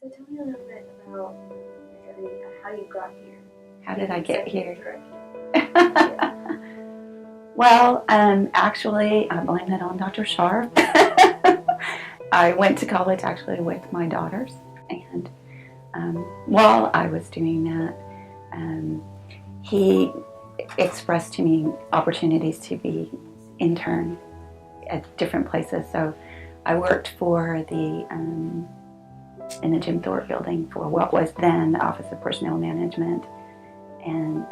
So tell me a little bit about your journey and how you got here. How did I get here? Yeah. Well, actually, I blame it on Dr. Sharp. I went to college actually with my daughters, and while I was doing that, he expressed to me opportunities to be intern at different places. So I worked for in the Jim Thorpe building for what was then the Office of Personnel Management, and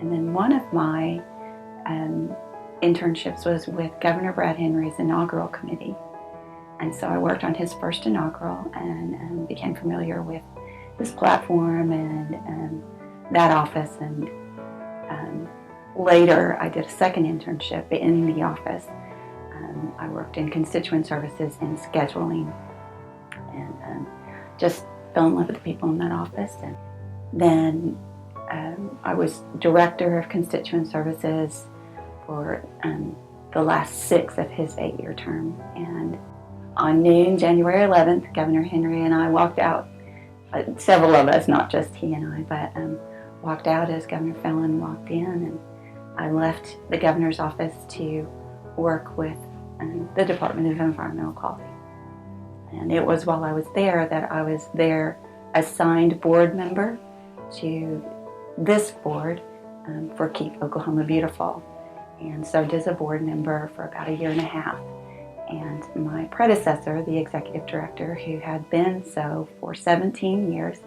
then one of my internships was with Governor Brad Henry's inaugural committee. And so I worked on his first inaugural and became familiar with his platform and that office. And later I did a second internship in the office. I worked in constituent services and scheduling, and just fell in love with the people in that office. And then I was director of constituent services for the last 6 of his 8-year term. And on noon, January 11th, Governor Henry and I walked out, several of us, not just he and I, but walked out as Governor Fallon walked in, and I left the governor's office to work with the Department of Environmental Quality. And it was while I was there that I was their assigned board member to this board for Keep Oklahoma Beautiful, and served as a board member for about 1.5 years. And my predecessor, the executive director, who had been so for 17 years,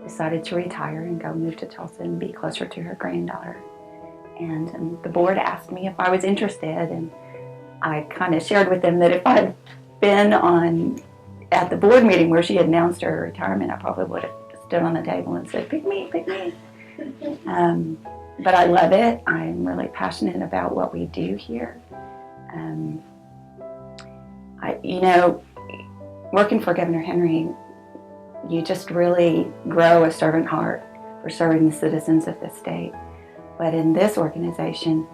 decided to retire and go move to Tulsa and be closer to her granddaughter. And the board asked me if I was interested, and I kind of shared with them that if I'd been at the board meeting where she announced her retirement, I probably would have stood on the table and said, pick me, pick me. But I love it. I'm really passionate about what we do here. Working for Governor Henry, you just really grow a servant heart for serving the citizens of the state. But in this organization,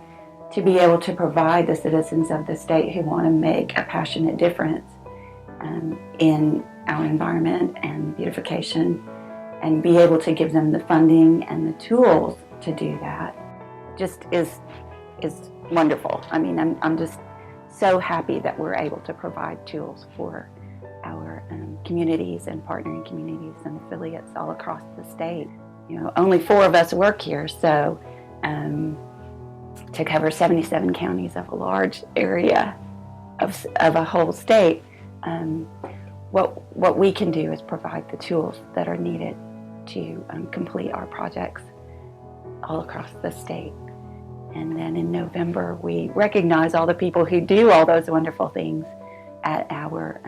to be able to provide the citizens of the state who want to make a passionate difference in our environment and beautification, and be able to give them the funding and the tools to do that, just is wonderful. I mean, I'm just so happy that we're able to provide tools for our communities and partnering communities and affiliates all across the state. Only 4 of us work here, so to cover 77 counties of a large area of a whole state, what we can do is provide the tools that are needed to complete our projects all across the state. And then in November, we recognize all the people who do all those wonderful things at our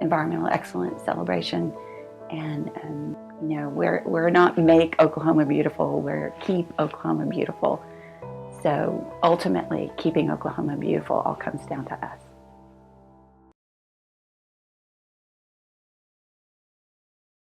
environmental excellence celebration. And we're not Make Oklahoma Beautiful, we're Keep Oklahoma Beautiful. So ultimately, keeping Oklahoma beautiful all comes down to us.